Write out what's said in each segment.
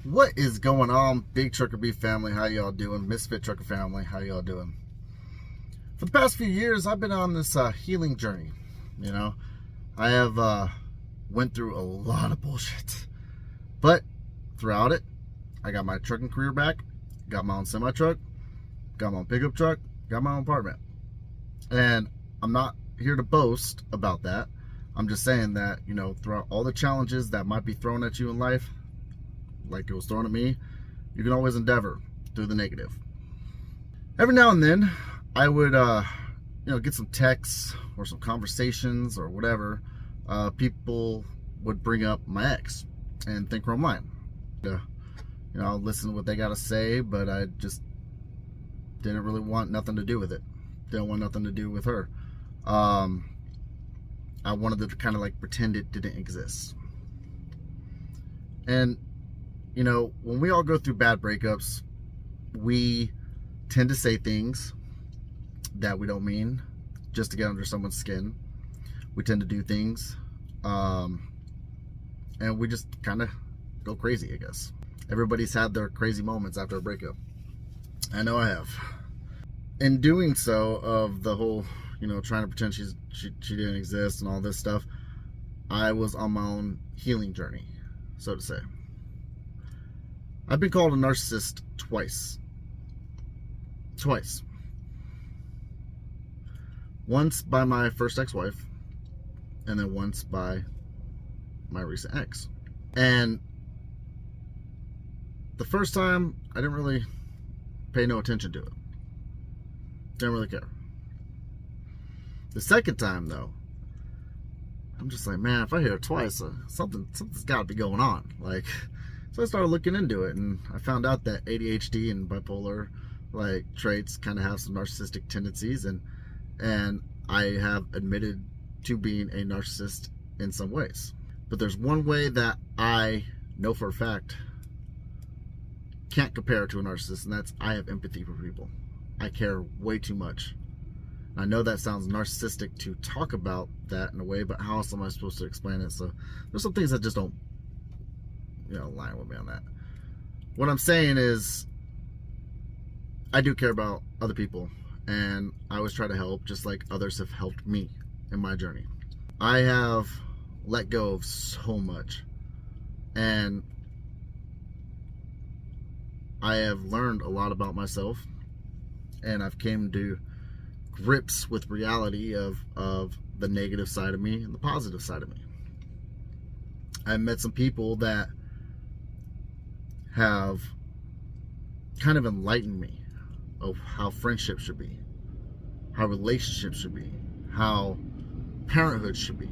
What is going on, Big Trucker Beef family? How y'all doing? Misfit Trucker family, how y'all doing? For the past few years, I've been on this healing journey. You know, I have went through a lot of bullshit, but throughout it, I got my trucking career back, got my own semi truck, got my own pickup truck, got my own apartment, and I'm not here to boast about that. I'm just saying that, you know, throughout all the challenges that might be thrown at you in life, like it was thrown at me, you can always endeavor through the negative. Every now and then, I would, get some texts or some conversations or whatever. People would bring up my ex and Thinchromeline. I'll listen to what they got to say, but I just didn't really want nothing to do with it. Didn't want nothing to do with her. I wanted to kind of like pretend it didn't exist. And you know, when we all go through bad breakups, we tend to say things that we don't mean just to get under someone's skin. We tend to do things, and we just kind of go crazy, I guess. Everybody's had their crazy moments after a breakup. I know I have. In doing so, of the whole, trying to pretend she didn't exist and all this stuff, I was on my own healing journey, so to say. I've been called a narcissist twice. Once by my first ex-wife, and then once by my recent ex. And the first time, I didn't really pay no attention to it. Didn't really care. The second time, though, I'm just like, man, if I hear it twice, something's got to be going on. Like, so I started looking into it, and I found out that ADHD and bipolar traits kind of have some narcissistic tendencies, and I have admitted to being a narcissist in some ways. But there's one way that I know for a fact can't compare to a narcissist, and that's I have empathy for people. I care way too much. I know that sounds narcissistic to talk about that in a way, but how else am I supposed to explain it? So there's some things that just don't line with me on that. What I'm saying is, I do care about other people, and I always try to help, just like others have helped me in my journey. I have let go of so much, and I have learned a lot about myself, and I've came to grips with reality of the negative side of me and the positive side of me. I've met some people that have kind of enlightened me of how friendship should be, how relationships should be, how parenthood should be.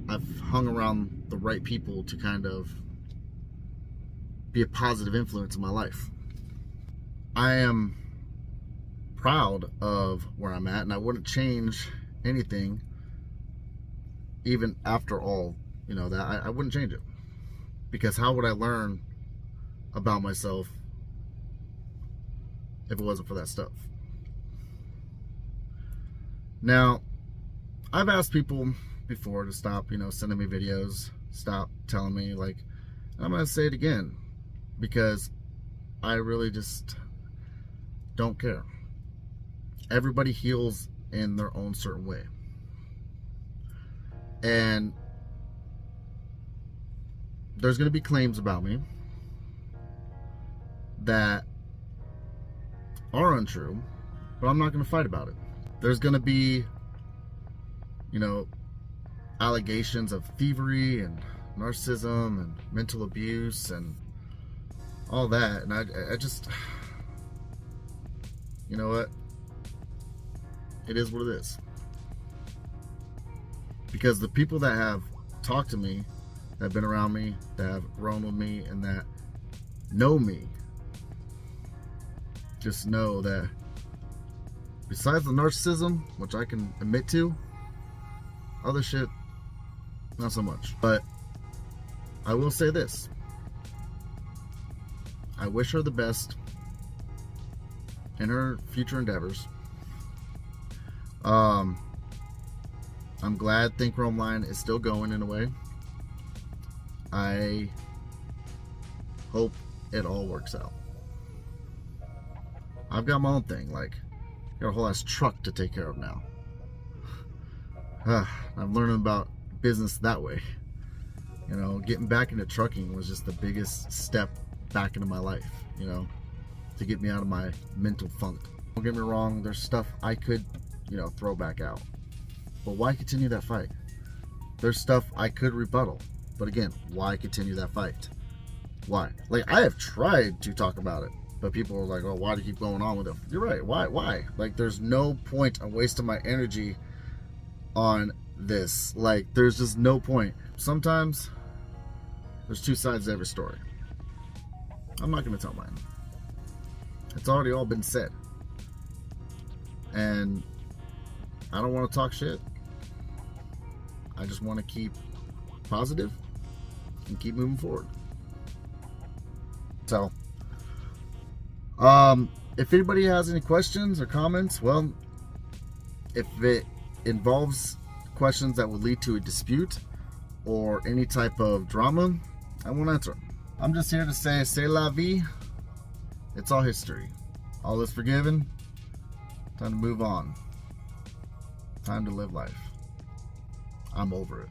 I've hung around the right people to kind of be a positive influence in my life. I am proud of where I'm at, and I wouldn't change anything, even after all, that I wouldn't change it. Because how would I learn about myself if it wasn't for that stuff? Now, I've asked people before to stop, sending me videos, stop telling me, and I'm going to say it again, because I really just don't care. Everybody heals in their own certain way. And there's going to be claims about me that are untrue, but I'm not going to fight about it. There's going to be, allegations of thievery and narcissism and mental abuse and all that. And I just, you know what? It is what it is. Because the people that have talked to me, that have been around me, that have grown with me, and that know me, just know that besides the narcissism, which I can admit to, other shit, not so much. But I will say this. I wish her the best in her future endeavors. I'm glad Thinchromeline is still going in a way. I hope it all works out. I've got my own thing, like, got a whole ass truck to take care of now. I'm learning about business that way. You know, getting back into trucking was just the biggest step back into my life, you know, to get me out of my mental funk. Don't get me wrong, there's stuff I could, you know, throw back out. But why continue that fight? There's stuff I could rebuttal. But again, why continue that fight? Why? Like, I have tried to talk about it, but people are like, oh, why do you keep going on with it? You're right. Why? Like, there's no point in wasting my energy on this. Like, there's just no point. Sometimes there's two sides to every story. I'm not going to tell mine. It's already all been said. And I don't want to talk shit. I just want to keep positive and keep moving forward. So, if anybody has any questions or comments, well, if it involves questions that would lead to a dispute or any type of drama, I won't answer. I'm just here to say, c'est la vie. It's all history. All is forgiven. Time to move on. Time to live life. I'm over it.